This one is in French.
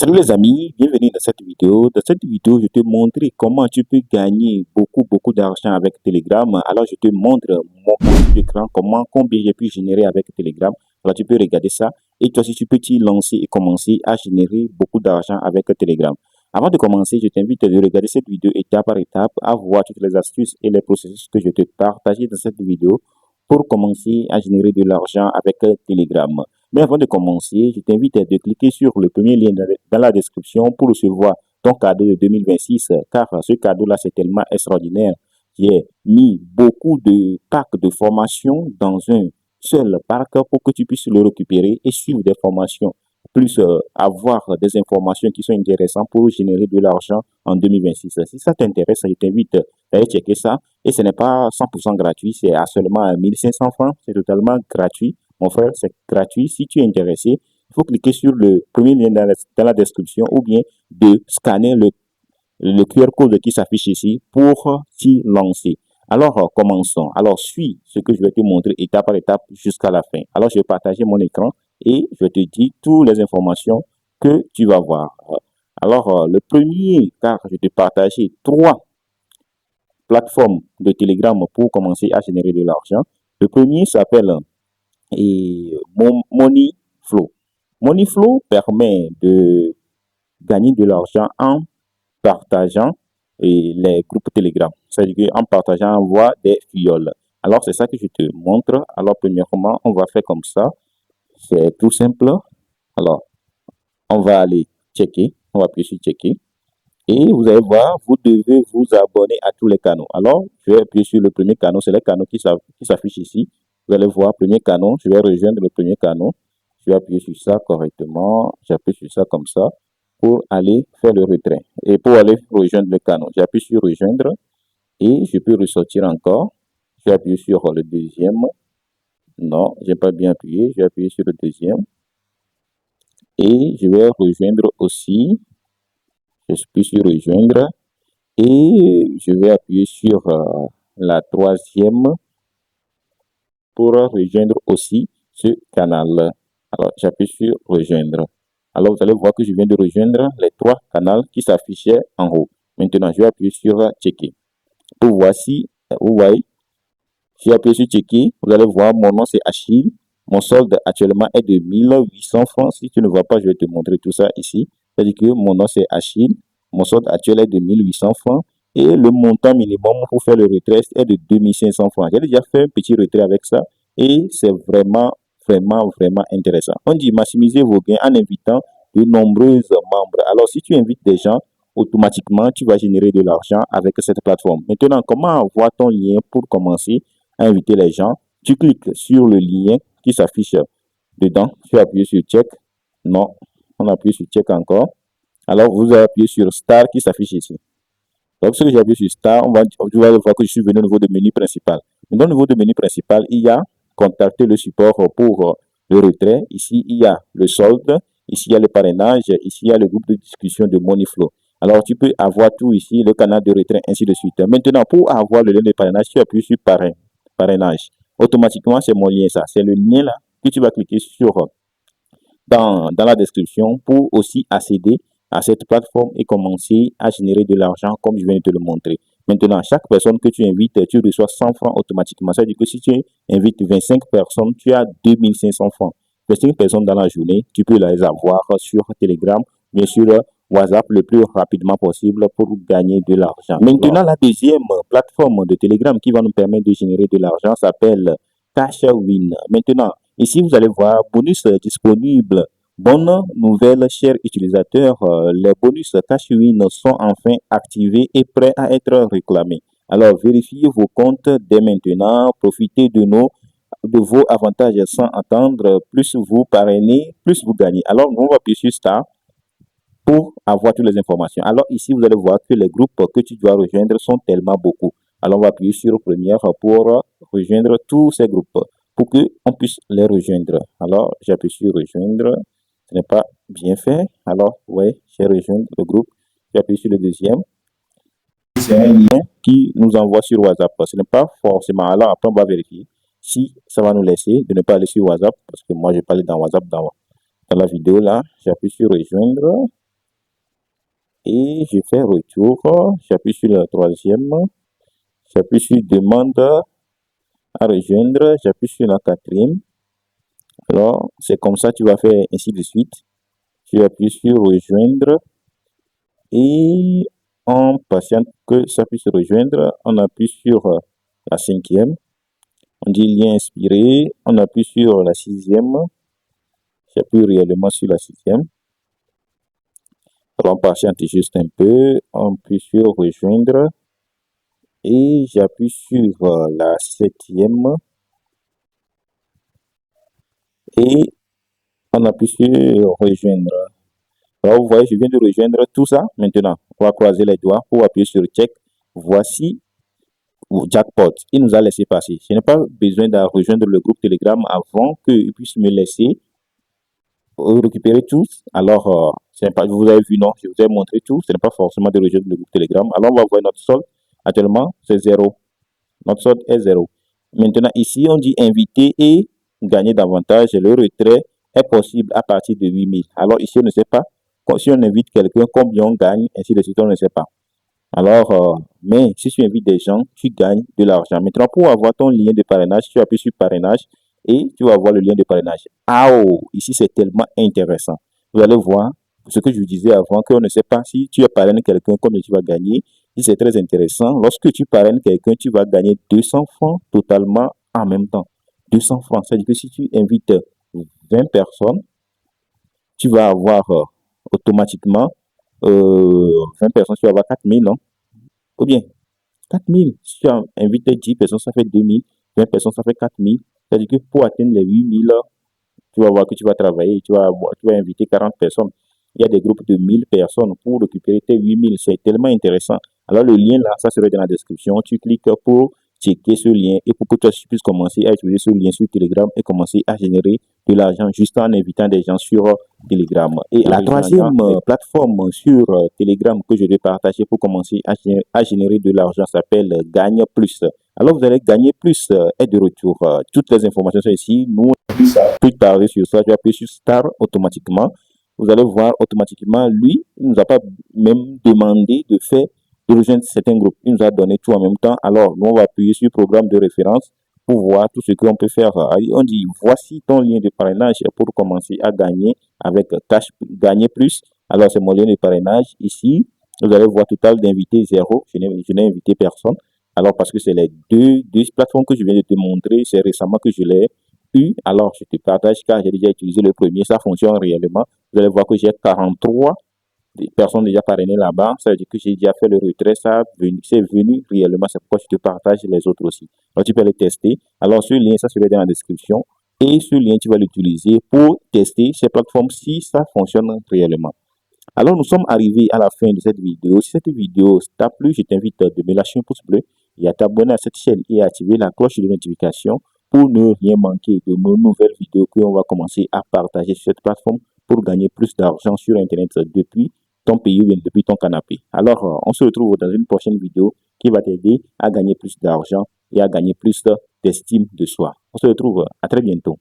Salut les amis, bienvenue dans cette vidéo. Dans cette vidéo, je te montre comment tu peux gagner beaucoup d'argent avec Telegram. Alors, je te montre mon compte d'écran, combien j'ai pu générer avec Telegram. Alors, tu peux regarder ça et toi aussi, tu peux t'y lancer et commencer à générer beaucoup d'argent avec Telegram. Avant de commencer, je t'invite à regarder cette vidéo étape par étape, à voir toutes les astuces et les processus que je te partage dans cette vidéo pour commencer à générer de l'argent avec Telegram. Mais avant de commencer, je t'invite à cliquer sur le premier lien dans la description pour recevoir ton cadeau de 2026, car ce cadeau-là, c'est tellement extraordinaire. J'ai mis beaucoup de packs de formation dans un seul parc pour que tu puisses le récupérer et suivre des formations, plus avoir des informations qui sont intéressantes pour générer de l'argent en 2026. Si ça t'intéresse, je t'invite à aller checker ça. Et ce n'est pas 100% gratuit, c'est à seulement 1500 francs, c'est totalement gratuit. Mon frère, c'est gratuit. Si tu es intéressé, il faut cliquer sur le premier lien dans la description ou bien de scanner le QR code qui s'affiche ici pour s'y lancer. Alors, commençons. Alors, suis ce que je vais te montrer étape par étape jusqu'à la fin. Alors, je vais partager mon écran et je te dis toutes les informations que tu vas voir. Alors, le premier, car je te partager trois plateformes de Telegram pour commencer à générer de l'argent. Le premier s'appelle Moneyflow. Moneyflow permet de gagner de l'argent en partageant les groupes Telegram. C'est-à-dire qu'en partageant, on voit des fioles. Alors, c'est ça que je te montre. Alors, premièrement, on va faire comme ça. C'est tout simple. Alors, on va aller checker. On va appuyer sur checker. Et vous allez voir, vous devez vous abonner à tous les canaux. Alors, je vais appuyer sur le premier canal. C'est le canal qui s'affiche ici. Vous allez voir, premier canal. Je vais rejoindre le premier canal. Je vais appuyer sur ça correctement. J'appuie sur ça comme ça pour aller faire le retrait. Et pour aller rejoindre le canal, j'appuie sur rejoindre et je peux ressortir encore. Je vais appuyer sur le deuxième. Non, j'ai pas bien appuyé. Je vais appuyer sur le deuxième. Et je vais rejoindre aussi. Je suis sur rejoindre. Et je vais appuyer sur la troisième pour rejoindre aussi ce canal. Alors, j'appuie sur rejoindre. Alors, vous allez voir que je viens de rejoindre les trois canaux qui s'affichaient en haut. Maintenant, je vais appuyer sur checker. Pour voici, vous voyez, j'ai appuyé sur checker. Vous allez voir, mon nom c'est Achille. Mon solde actuellement est de 1800 francs. Si tu ne vois pas, je vais te montrer tout ça ici. C'est-à-dire que mon nom c'est Achille. Mon solde actuel est de 1800 francs. Et le montant minimum pour faire le retrait est de 2500 francs. J'ai déjà fait un petit retrait avec ça. Et c'est vraiment intéressant. On dit maximiser vos gains en invitant de nombreux membres. Alors, si tu invites des gens, automatiquement, tu vas générer de l'argent avec cette plateforme. Maintenant, comment avoir ton lien pour commencer à inviter les gens? Tu cliques sur le lien qui s'affiche dedans. Tu appuies sur check. Non, on appuie sur check encore. Alors, vous allez appuyer sur Star qui s'affiche ici. Donc, ce que j'ai appuyé sur Star, tu vas voir que je suis venu au niveau de menu principal. Dans le niveau de menu principal, il y a contacter le support pour le retrait. Ici, il y a le solde. Ici, il y a le parrainage. Ici, il y a le groupe de discussion de Moneyflow. Alors, tu peux avoir tout ici, le canal de retrait, ainsi de suite. Maintenant, pour avoir le lien de parrainage, tu appuies sur parrainage. Automatiquement, c'est mon lien, ça. C'est le lien là que tu vas cliquer sur dans la description pour aussi accéder à cette plateforme et commencer à générer de l'argent comme je viens de te le montrer. Maintenant, chaque personne que tu invites, tu reçois 100 francs automatiquement. Ça veut dire que si tu invites 25 personnes, tu as 2500 francs. 25 personnes dans la journée, tu peux les avoir sur Telegram, bien sûr, WhatsApp le plus rapidement possible pour gagner de l'argent. Maintenant, la deuxième plateforme de Telegram qui va nous permettre de générer de l'argent s'appelle Cashwin. Maintenant, ici, vous allez voir bonus disponible. Bonne nouvelle, chers utilisateurs, les bonus Cashwin sont enfin activés et prêts à être réclamés. Alors, vérifiez vos comptes dès maintenant, profitez de vos avantages sans attendre. Plus vous parrainez, plus vous gagnez. Alors, on va appuyer sur Star pour avoir toutes les informations. Alors, ici, vous allez voir que les groupes que tu dois rejoindre sont tellement beaucoup. Alors, on va appuyer sur première pour rejoindre tous ces groupes pour qu'on puisse les rejoindre. Alors, j'appuie sur rejoindre. Ce n'est pas bien fait. Alors, oui, j'ai rejoint le groupe. J'appuie sur le deuxième. C'est un lien qui nous envoie sur WhatsApp. Ce n'est pas forcément. Alors, après, on va vérifier si ça va nous laisser de ne pas aller sur WhatsApp parce que moi, je parlais dans WhatsApp dans la vidéo là. J'appuie sur rejoindre. et je fais retour. J'appuie sur la troisième, j'appuie sur demande à rejoindre, j'appuie sur la quatrième. Alors, c'est comme ça, tu vas faire ainsi de suite. Tu appuies sur rejoindre et on patiente que ça puisse rejoindre. On appuie sur la cinquième. On dit lien inspiré. On appuie sur la sixième. J'appuie réellement sur la sixième. Alors, on patiente juste un peu. On appuie sur rejoindre. Et j'appuie sur la septième. Et on appuie sur rejoindre. Alors, vous voyez, je viens de rejoindre tout ça. Maintenant, on va croiser les doigts pour appuyer sur check. Voici jackpot. Il nous a laissé passer. Je n'ai pas besoin de rejoindre le groupe Telegram avant qu'il puisse me laisser récupérer tout. Alors, vous avez vu, non, je vous ai montré tout. Ce n'est pas forcément de rejoindre le groupe Telegram. Alors, on va voir notre solde. Actuellement, c'est 0. Notre solde est 0. Maintenant, ici, on dit inviter et gagner davantage. Le retrait est possible à partir de 8000. Alors, ici, on ne sait pas. Si on invite quelqu'un, combien on gagne, ainsi de suite, on ne sait pas. Alors, mais si tu invites des gens, tu gagnes de l'argent. Maintenant, pour avoir ton lien de parrainage, tu appuies sur parrainage et tu vas avoir le lien de parrainage. Ah oh, ici c'est tellement intéressant. Vous allez voir ce que je vous disais avant, qu'on ne sait pas si tu parraines quelqu'un, combien tu vas gagner. Et c'est très intéressant. Lorsque tu parraines quelqu'un, tu vas gagner 200 francs totalement en même temps. 200 francs. C'est-à-dire que si tu invites 20 personnes, tu vas avoir automatiquement 20 personnes, tu vas avoir 4000, non? Ou bien 4000. Si tu invites 10 personnes, ça fait 2000. 20 personnes, ça fait 4000. C'est-à-dire que pour atteindre les 8000, tu vas voir que tu vas travailler, tu vas inviter 40 personnes. Il y a des groupes de 1000 personnes pour récupérer tes 8000. C'est tellement intéressant. Alors, le lien là, ça serait dans la description. Tu cliques pour checker ce lien et pour que toi, tu puisses commencer à utiliser ce lien sur Telegram et commencer à générer de l'argent juste en invitant des gens sur Telegram. Et la troisième plateforme sur Telegram que je vais partager pour commencer à générer de l'argent s'appelle Gagne Plus. Alors, vous allez gagner plus et de retour. Toutes les informations sont ici. Nous, plus tard sur ça, je vais appuyer sur Start automatiquement. Vous allez voir automatiquement, lui, il ne nous a pas même demandé de rejoindre certains groupes. Il nous a donné tout en même temps. Alors, nous, on va appuyer sur programme de référence pour voir tout ce qu'on peut faire. On dit, voici ton lien de parrainage pour commencer à gagner avec Cash Gagner Plus. Alors, c'est mon lien de parrainage. Ici, vous allez voir total d'invités 0. Je n'ai invité personne. Alors, parce que c'est les deux plateformes que je viens de te montrer, c'est récemment que je l'ai eu. Alors, je te partage car j'ai déjà utilisé le premier, ça fonctionne réellement. Vous allez voir que j'ai 43 personnes déjà parrainées là-bas. Ça veut dire que j'ai déjà fait le retrait, c'est venu réellement. C'est pourquoi je te partage les autres aussi. Alors, tu peux les tester. Alors, ce lien, ça serait dans la description. Et ce lien, tu vas l'utiliser pour tester ces plateformes si ça fonctionne réellement. Alors, nous sommes arrivés à la fin de cette vidéo. Si cette vidéo t'a plu, je t'invite de me lâcher un pouce bleu et à t'abonner à cette chaîne et à activer la cloche de notification pour ne rien manquer de nos nouvelles vidéos que l'on va commencer à partager sur cette plateforme pour gagner plus d'argent sur Internet depuis ton pays ou bien depuis ton canapé. Alors, on se retrouve dans une prochaine vidéo qui va t'aider à gagner plus d'argent et à gagner plus d'estime de soi. On se retrouve à très bientôt.